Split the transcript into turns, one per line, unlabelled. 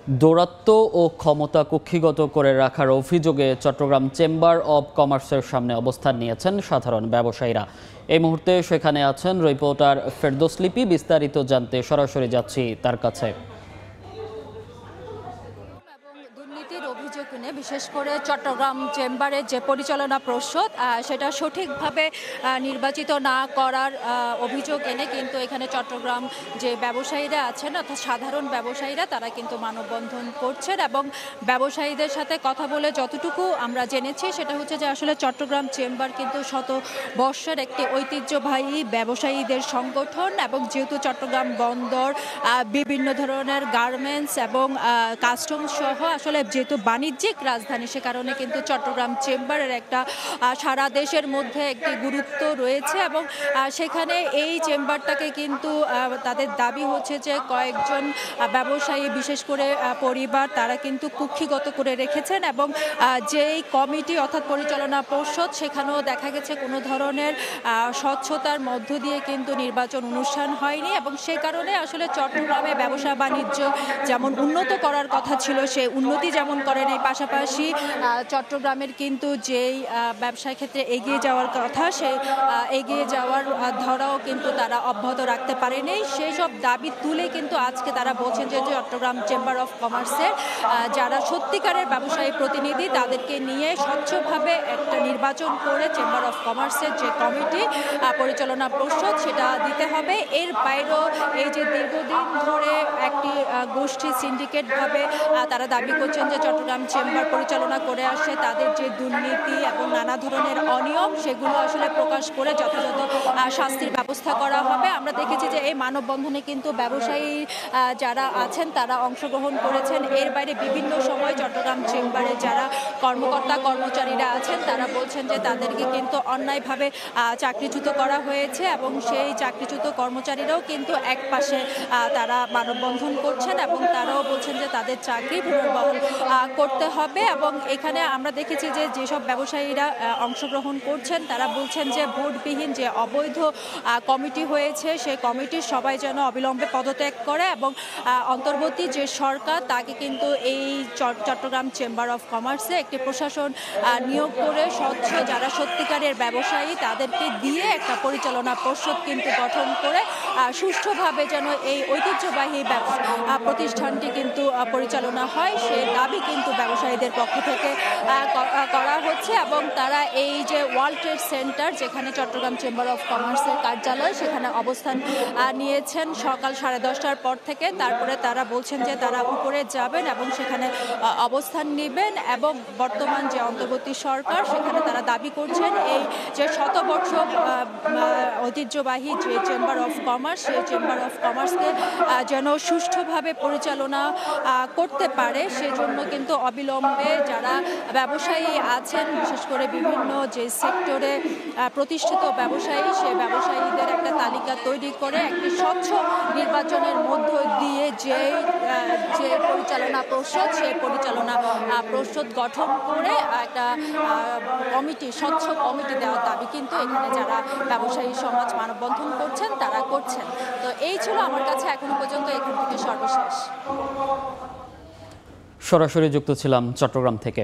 দৌরাত্ম্য ও ক্ষমতা কুক্ষিগত করে রাখার অভিযোগে চট্টগ্রাম চেম্বার অব কমার্সের সামনে অবস্থান নিয়েছেন সাধারণ ব্যবসায়ীরা। এই মুহূর্তে সেখানে আছেন রিপোর্টার ফেরদৌস লিপি। বিস্তারিত জানতে সরাসরি যাচ্ছি তার কাছে।
দুর্নীতির অভিযোগ নিয়ে বিশেষ করে চট্টগ্রাম চেম্বারের যে পরিচালনা পর্ষদ সেটা সঠিকভাবে নির্বাচিত না করার অভিযোগ এনে কিন্তু এখানে চট্টগ্রাম যে ব্যবসায়ীরা আছেন অর্থাৎ সাধারণ ব্যবসায়ীরা তারা কিন্তু মানববন্ধন করছেন এবং ব্যবসায়ীদের সাথে কথা বলে যতটুকু আমরা জেনেছি সেটা হচ্ছে যে আসলে চট্টগ্রাম চেম্বার কিন্তু শত বর্ষের একটি ঐতিহ্যবাহী ব্যবসায়ীদের সংগঠন এবং যেহেতু চট্টগ্রাম বন্দর বিভিন্ন ধরনের গার্মেন্টস এবং কাস্টমস সহ আসলে যেহেতু বাণিজ্যিক রাজধানী সে কারণে কিন্তু চট্টগ্রাম চেম্বারের একটা সারা দেশের মধ্যে একটি গুরুত্ব রয়েছে এবং সেখানে এই চেম্বারটাকে কিন্তু তাদের দাবি হচ্ছে যে কয়েকজন ব্যবসায়ী বিশেষ করে পরিবার তারা কিন্তু কুক্ষিগত করে রেখেছেন এবং যেই কমিটি অর্থাৎ পরিচালনা পর্ষদ সেখানেও দেখা গেছে কোনো ধরনের স্বচ্ছতার মধ্য দিয়ে কিন্তু নির্বাচন অনুষ্ঠান হয়নি এবং সে কারণে আসলে চট্টগ্রামে ব্যবসা বাণিজ্য যেমন উন্নত করার কথা ছিল সেই উন্নতি যেমন করেন এই পাশাপাশি চট্টগ্রামের কিন্তু যেই ব্যবসার ক্ষেত্রে এগিয়ে যাওয়ার কথা সেই এগিয়ে যাওয়ার ধারাও কিন্তু তারা অব্যাহত রাখতে পারেনি। সেই সব দাবি তুলে কিন্তু আজকে তারা বলছেন যে চট্টগ্রাম চেম্বার অফ কমার্সের যারা সত্যিকারের ব্যবসায়ী প্রতিনিধি তাদেরকে নিয়ে স্বচ্ছভাবে একটা নির্বাচন করে চেম্বার অফ কমার্সের যে কমিটি পরিচালনা পর্ষদ সেটা দিতে হবে। এর বাইরেও এই যে দীর্ঘদিন ধরে একটি গোষ্ঠী সিন্ডিকেটভাবে তারা দাবি করছেন যে চট্টগ্রাম চেম্বার পরিচালনা করে আসে তাদের যে দুর্নীতি এবং নানা ধরনের অনিয়ম সেগুলো আসলে প্রকাশ করে যথাযথ শাস্তির ব্যবস্থা করা হবে। আমরা দেখেছি যে এই মানববন্ধনে কিন্তু ব্যবসায়ী যারা আছেন তারা অংশগ্রহণ করেছেন। এর বাইরে বিভিন্ন সময় চট্টগ্রাম চেম্বারে যারা কর্মকর্তা কর্মচারীরা আছেন তারা বলছেন যে তাদেরকে কিন্তু অন্যায়ভাবে চাকরিচ্যুত করা হয়েছে এবং সেই চাকরিচ্যুত কর্মচারীরাও কিন্তু এক পাশে তারা মানববন্ধন করছেন এবং তারাও বলছেন যে তাদের চাকরি পুনর্বহাল করতে হবে। এবং এখানে আমরা দেখেছি যে যেসব ব্যবসায়ীরা অংশগ্রহণ করছেন তারা বলছেন যে ভোটবিহীন যে অবৈধ কমিটি হয়েছে সেই কমিটির সবাই যেন অবিলম্বে পদত্যাগ করে এবং অন্তর্বর্তী যে সরকার তাকে কিন্তু এই চট্টগ্রাম চেম্বার অফ কমার্সে একটি প্রশাসন নিয়োগ করে স্বচ্ছ যারা সত্যিকারের ব্যবসায়ী তাদেরকে দিয়ে একটা পরিচালনা পর্ষদ কিন্তু গঠন করে সুষ্ঠুভাবে যেন এই ঐতিহ্যবাহী প্রতিষ্ঠানটি কিন্তু পরিচালনা হয় সে দাবি কিন্তু ব্যবসায়ীদের পক্ষ থেকে করা হচ্ছে এবং তারা এই যে ওয়ার্ল্ড ট্রেড সেন্টার যেখানে চট্টগ্রাম চেম্বার অফ কমার্সের কার্যালয় সেখানে অবস্থান নিয়েছেন সকাল 10:30টার পর থেকে। তারপরে তারা বলছেন যে তারা উপরে যাবেন এবং সেখানে অবস্থান নেবেন এবং বর্তমান যে অন্তর্বর্তী সরকার সেখানে তারা দাবি করছেন এই যে শতবর্ষ ঐতিহ্যবাহী যে চেম্বার অফ কমার্স সেই চেম্বার অফ কমার্সকে যেন সুষ্ঠুভাবে পরিচালনা করতে পারে সেজন্য কিন্তু অবিলম্বে যারা ব্যবসায়ী আছেন বিশেষ করে বিভিন্ন যে সেক্টরে প্রতিষ্ঠিত ব্যবসায়ী সেই ব্যবসায়ীদের একটা তালিকা তৈরি করে একটি স্বচ্ছ নির্বাচনের মধ্য দিয়ে যে পরিচালনা পর্ষদ সেই পরিচালনা পর্ষদ গঠন করে একটা কমিটি স্বচ্ছ কমিটি দেওয়ার দাবি কিন্তু এখানে যারা ব্যবসায়ী সমাজ মানববন্ধন করছেন তারা করছেন। তো এই ছিল আমার কাছে এখনো পর্যন্ত এখান থেকে সর্বশেষ।
সরাসরি যুক্ত ছিলাম চট্টগ্রাম থেকে।